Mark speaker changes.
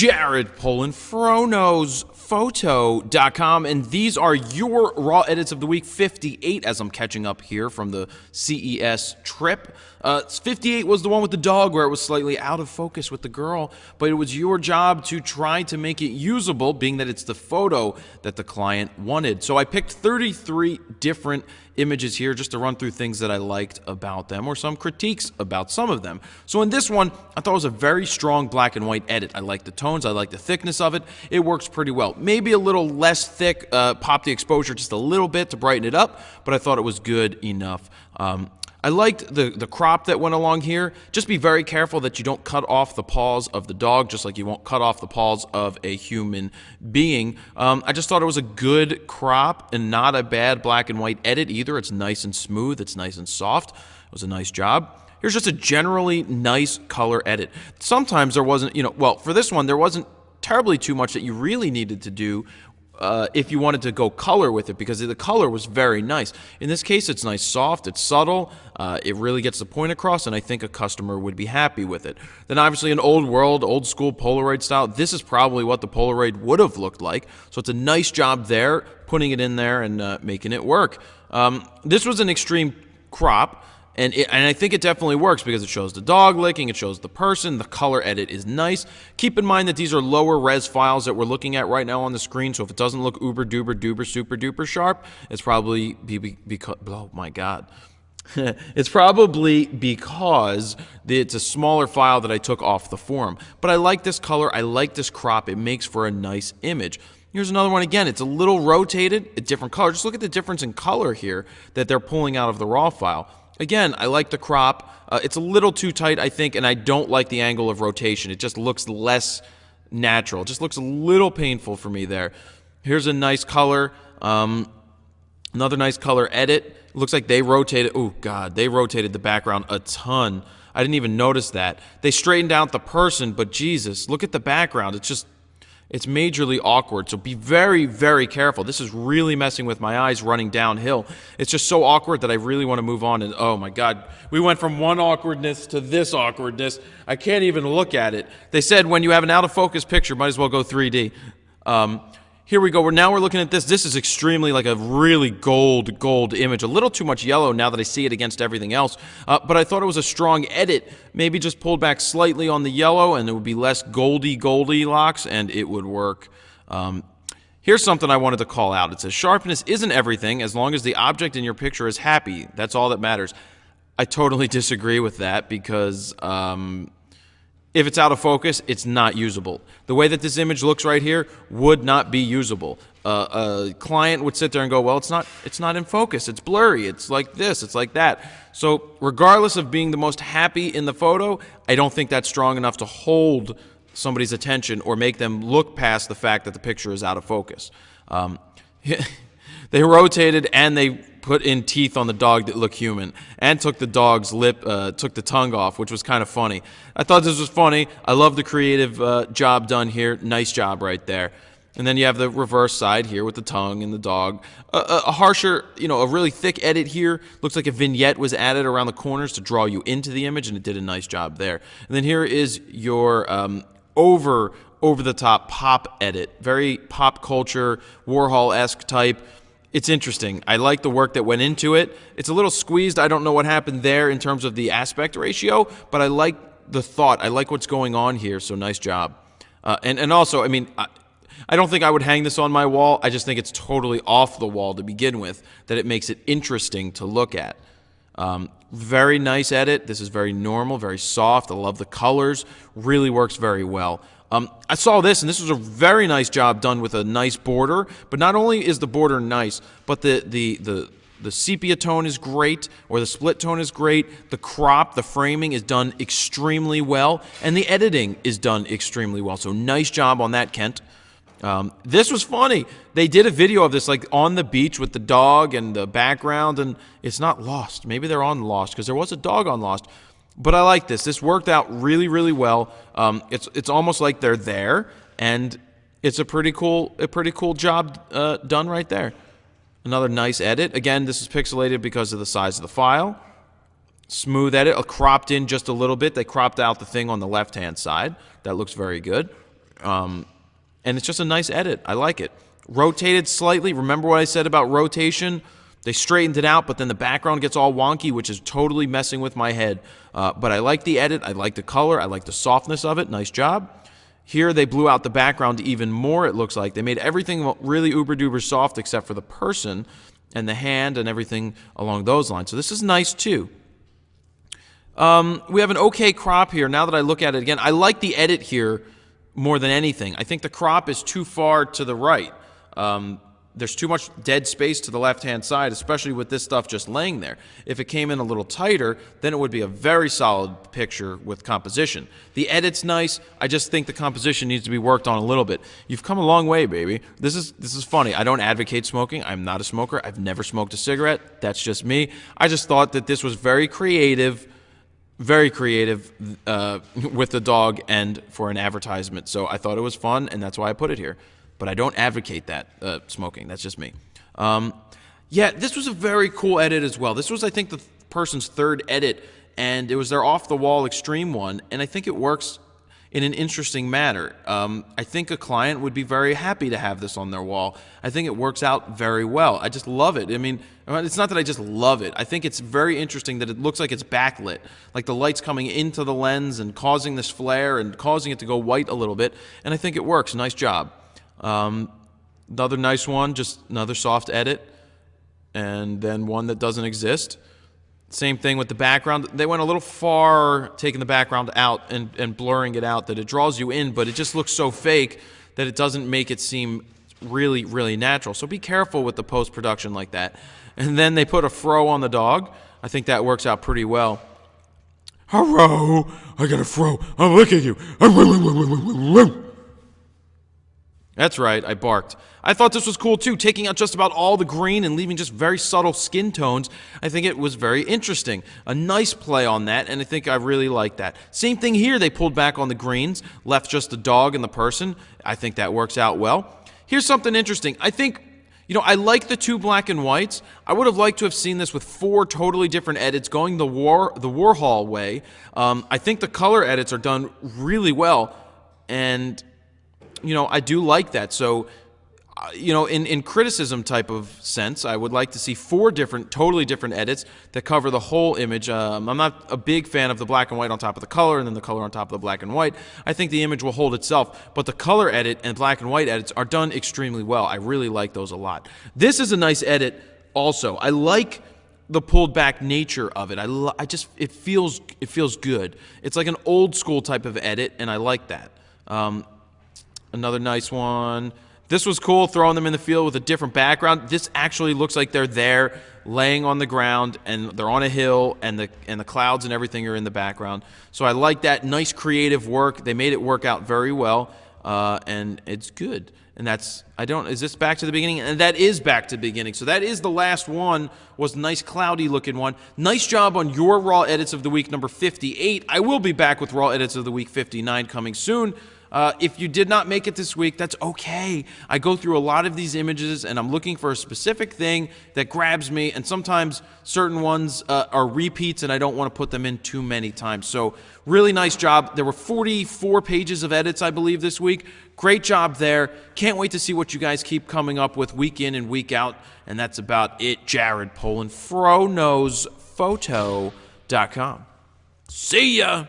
Speaker 1: Jared Polin, FroKnowsPhoto.com, and these are your raw edits of the week 58 as I'm catching up here from the CES trip. 58 was the one with the dog where it was slightly out of focus with the girl, but it was your job to try to make it usable, being that it's the photo that the client wanted. So I picked 33 different images here just to run through things that I liked about them or some critiques about some of them. So in this one, I thought it was a very strong black and white edit. I like the tones, I like the thickness of it. It works pretty well. Maybe a little less thick, pop the exposure just a little bit to brighten it up, but I thought it was good enough. I liked the crop that went along here. Just be very careful that you don't cut off the paws of the dog, just like you won't cut off the paws of a human being. I just thought it was a good crop and not a bad black and white edit either. It's nice and smooth. It's nice and soft. It was a nice job. Here's just a generally nice color edit. Sometimes there wasn't, well, for this one, there wasn't terribly too much that you really needed to do if you wanted to go color with it, because the color was very nice. In this case, it's nice, soft, it's subtle, it really gets the point across, and I think a customer would be happy with it. Then obviously an old world, old school Polaroid style, this is probably what the Polaroid would have looked like. So it's a nice job there, putting it in there and making it work. This was an extreme crop. And I think it definitely works because it shows the dog licking, it shows the person, the color edit is nice. Keep in mind that these are lower res files that we're looking at right now on the screen, so if it doesn't look uber duper duper super duper sharp, it's probably because, oh my god. It's probably because it's a smaller file that I took off the forum. But I like this color, I like this crop, it makes for a nice image. Here's another one again, it's a little rotated, a different color. Just look at the difference in color here that they're pulling out of the raw file. Again, I like the crop. It's a little too tight, I think, and I don't like the angle of rotation. It just looks less natural. It just looks a little painful for me there. Here's a nice color. Another nice color edit. It looks like they rotated. Oh, God. They rotated the background a ton. I didn't even notice that. They straightened out the person, but Jesus, look at the background. It's majorly awkward, so be very, very careful. This is really messing with my eyes running downhill. It's just so awkward that I really want to move on, and oh my God, we went from one awkwardness to this awkwardness. I can't even look at it. They said when you have an out-of-focus picture, might as well go 3D. Here we go. Now we're looking at this. This is extremely like a really gold image. A little too much yellow now that I see it against everything else. But I thought it was a strong edit. Maybe just pulled back slightly on the yellow and it would be less Goldilocks and it would work. Here's something I wanted to call out. It says sharpness isn't everything as long as the object in your picture is happy. That's all that matters. I totally disagree with that because if it's out of focus, it's not usable. The way that this image looks right here would not be usable. A client would sit there and go, well, it's not in focus. It's blurry. It's like this. It's like that. So regardless of being the most happy in the photo, I don't think that's strong enough to hold somebody's attention or make them look past the fact that the picture is out of focus. They rotated and they put in teeth on the dog that look human and took the dog's lip, took the tongue off, which was kind of funny. I thought this was funny. I love the creative job done here. Nice job right there. And then you have the reverse side here with the tongue and the dog. A harsher, a really thick edit here. Looks like a vignette was added around the corners to draw you into the image, and it did a nice job there. And then here is your over-the-top pop edit. Very pop culture, Warhol-esque type. It's interesting. I like the work that went into it. It's a little squeezed. I don't know what happened there in terms of the aspect ratio, but I like the thought. I like what's going on here, so nice job. And also, I mean, I don't think I would hang this on my wall. I just think it's totally off the wall to begin with, that it makes it interesting to look at. Very nice edit. This is very normal, very soft. I love the colors. Really works very well. I saw this, and this was a very nice job done with a nice border. But not only is the border nice, but the sepia tone is great, or the split tone is great. The crop, the framing is done extremely well, and the editing is done extremely well. So nice job on that, Kent. This was funny. They did a video of this like on the beach with the dog and the background, and it's not Lost. Maybe they're on Lost because there was a dog on Lost. But I like this. This worked out really, really well. It's almost like they're there, and it's a pretty cool job done right there. Another nice edit. Again, this is pixelated because of the size of the file. Smooth edit, cropped in just a little bit. They cropped out the thing on the left-hand side. That looks very good. And it's just a nice edit. I like it. Rotated slightly. Remember what I said about rotation? They straightened it out, but then the background gets all wonky, which is totally messing with my head. But I like the edit. I like the color. I like the softness of it. Nice job. Here they blew out the background even more, it looks like. They made everything really uber-duper soft except for the person and the hand and everything along those lines. So this is nice too. We have an okay crop here. Now that I look at it again, I like the edit here more than anything. I think the crop is too far to the right. There's too much dead space to the left-hand side, especially with this stuff just laying there. If it came in a little tighter, then it would be a very solid picture with composition. The edit's nice. I just think the composition needs to be worked on a little bit. You've come a long way, baby. This is funny. I don't advocate smoking. I'm not a smoker. I've never smoked a cigarette. That's just me. I just thought that this was very creative with the dog and for an advertisement. So I thought it was fun, and that's why I put it here. But I don't advocate that, smoking. That's just me. Yeah, this was a very cool edit as well. This was, I think, the person's third edit, and it was their off-the-wall extreme one, and I think it works in an interesting manner. I think a client would be very happy to have this on their wall. I think it works out very well. I just love it. I mean, it's not that I just love it. I think it's very interesting that it looks like it's backlit, like the light's coming into the lens and causing this flare and causing it to go white a little bit, and I think it works. Nice job. Another nice one, just another soft edit, and then one that doesn't exist. Same thing with the background. They went a little far taking the background out and blurring it out, that it draws you in, but it just looks so fake that it doesn't make it seem really, really natural. So be careful with the post-production like that. And then they put a fro on the dog. I think that works out pretty well. Hello, I got a fro. I'm looking at you. That's right, I barked. I thought this was cool too, taking out just about all the green and leaving just very subtle skin tones. I think it was very interesting. A nice play on that, and I think I really like that. Same thing here, they pulled back on the greens, left just the dog and the person. I think that works out well. Here's something interesting. I think, I like the two black and whites. I would have liked to have seen this with 4 totally different edits going the Warhol way. I think the color edits are done really well, and I do like that. So, in criticism type of sense, I would like to see 4 totally different edits that cover the whole image. I'm not a big fan of the black and white on top of the color and then the color on top of the black and white. I think the image will hold itself, but the color edit and black and white edits are done extremely well. I really like those a lot. This is a nice edit also. I like the pulled back nature of it. It feels good. It's like an old school type of edit, and I like that. Another nice one. This was cool, throwing them in the field with a different background. This actually looks like they're there, laying on the ground, and they're on a hill, and the clouds and everything are in the background. So I like that. Nice creative work. They made it work out very well, and it's good. And is this back to the beginning? And that is back to the beginning. So that is the last one, was a nice cloudy looking one. Nice job on your Raw Edits of the Week number 58. I will be back with Raw Edits of the Week 59 coming soon. If you did not make it this week, that's okay. I go through a lot of these images, and I'm looking for a specific thing that grabs me, and sometimes certain ones are repeats, and I don't want to put them in too many times. So really nice job. There were 44 pages of edits, I believe, this week. Great job there. Can't wait to see what you guys keep coming up with week in and week out, and that's about it. Jared Polin, FroKnowsPhoto.com. See ya!